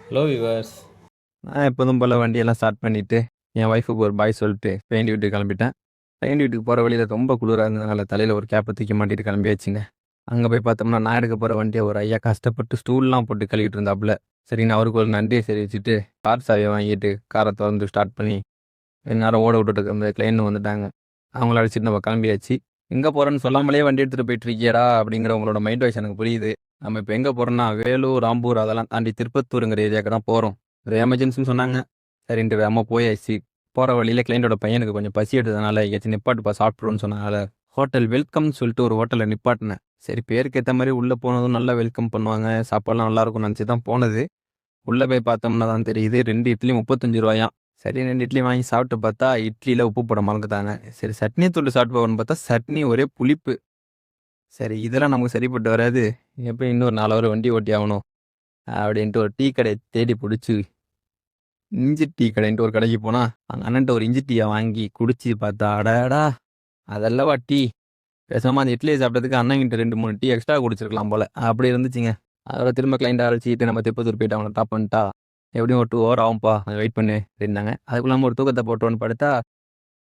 Hello viewers. நான் எப்போதும் போல் வண்டியெல்லாம் ஸ்டார்ட் பண்ணிவிட்டு என் ஒய்ஃபுக்கு ஒரு பாய் சொல்லிட்டு ஃப்ரெண்ட் வீட்டுக்கு கிளம்பிட்டேன். ஃப்ரெண்ட் வீட்டுக்கு போகிற வழியில் ரொம்ப குளிராக இருந்ததுனால தலையில் ஒரு கேப்பை தூக்கி மாட்டிட்டு கிளம்பியாச்சுங்க. அங்கே போய் பார்த்தோம்னா நான் எடுக்க போகிற வண்டியை ஒரு ஐயா கஷ்டப்பட்டு ஸ்டூல்லாம் போட்டு கழுவிட்டு இருந்தாப்புல. சரின்னு அவருக்கு ஒரு நன்றியை தெரிவிச்சுட்டு கார் சாவியை வாங்கிட்டு காரை திறந்து ஸ்டார்ட் பண்ணி நேரம் ஓட விட்டுட்டு இருந்த கிளைன்னு வந்துட்டாங்க. அவங்கள அடிச்சுட்டு நம்ம கிளம்பியாச்சு. எங்கே போகிறேன்னு சொல்லாமலே வண்டி எடுத்துகிட்டு போயிட்டு இருக்கியடா அப்படிங்கிற உங்களோட மைண்ட் வாய்ஸ் எனக்கு புரியுது. நம்ம இப்போ எங்கே போகிறோன்னா வேலூர், ஆம்பூர் அதெல்லாம் தாண்டி திருப்பத்தூருங்கிற ஏரியாவுக்கு தான் போகிறோம். ஒரு எமர்ஜென்சின்னு சொன்னாங்க. சரின்ட்டு வேகமாக போயாச்சு. போகிற வழியில் கிளைண்ட்டோட பையனுக்கு கொஞ்சம் பசி எடுத்ததுனால எங்கேயாச்சும் நிப்பாட்டுப்பா சாப்பிட்ருவோன்னு சொன்னனால ஹோட்டல் வெல்கம்னு சொல்லிட்டு ஒரு ஹோட்டலில் நிப்பாட்டினேன். சரி பேருக்கு ஏற்ற மாதிரி உள்ளே போனதும் நல்லா வெல்கம் பண்ணுவாங்க, சாப்பாடுலாம் நல்லாயிருக்கும்னு நினச்சி தான் போனது. உள்ளே போய் பார்த்தோம்னா தான் தெரியுது 2 இட்லி 35 ரூபாயாம். சரி 2 இட்லி வாங்கி சாப்பிட்டு பார்த்தா இட்லியில் உப்பு போட மறந்துட்டாங்க. சரி சட்னி தொட்டு சாப்பிட்டு போகணும்னு பார்த்தா சட்னி ஒரே புளிப்பு. சரி இதெல்லாம் நமக்கு சரிப்பட்டு வராது, எப்போ இன்னொரு 4 ஹவர் வண்டி ஓட்டி ஆகணும் அப்படின்ட்டு ஒரு டீ கடையை தேடி பிடிச்சி இஞ்சி டீ கடைன்ட்டு ஒரு கடைக்கு போனால் அங்கே அண்ணன்ட்ட ஒரு இஞ்சி டீயை வாங்கி குடிச்சு பார்த்தா அடடா அதெல்லவா டீ. பேசாமல் அந்த இட்லியை சாப்பிட்டதுக்கு அண்ணன்கிட்ட 2 3 டீ எக்ஸ்ட்ரா குடிச்சிருக்கலாம் போல் அப்படி இருந்துச்சுங்க. அதோட திரும்ப கிளைண்ட் அழைச்சிட்டு நம்ம திருப்பத்தூர் போயிட்டு அவனை டாப் பண்ணிட்டா எப்படியும் ஒரு 2 ஹவர் ஆகும்ப்பா வெயிட் பண்ணு அப்படின்னாங்க. அதுக்குள்ளாமல் ஒரு தூக்கத்தை போட்டோன்னு படுத்தா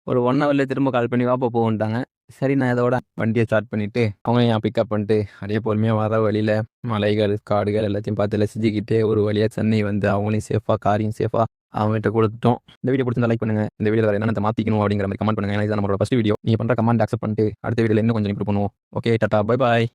ஒரு 1 ஹவர்லேயே திரும்ப கால் பண்ணி வாப்பா போகன்ட்டாங்க. சரி நான் இதோட வண்டியை ஸ்டார்ட் பண்ணிவிட்டு அவங்க என் பிக்கப் பண்ணிட்டு அப்படியே பொறுமையாக வர வழியில் மலைகள் காடுகள் எல்லாத்தையும் பார்த்து ரசிச்சுக்கிட்டே ஒரு வழியாக சென்னை வந்து அவங்களையும் சேஃபாக காரையும் சேஃபாக அவங்ககிட்ட கொடுத்துட்டோம். இந்த வீடியோ பிடிச்சிருந்தா லைக் பண்ணுங்கள். இந்த வீடியோ வேறு என்னென்ன மாற்றிக்கணும் அப்படிங்கிற மாதிரி கமெண்ட் பண்ணுங்கள். ஏன்னா இது நம்மளோட ஃபஸ்ட் வீடியோ. நீங்கள் பண்ணுற கமெண்ட் அக்செப்ட் பண்ணிட்டு அடுத்த வீடியோவில் இன்னும் கொஞ்சம் இம்ப்ரூவ் பண்ணுவோம். Okay tata bye bye.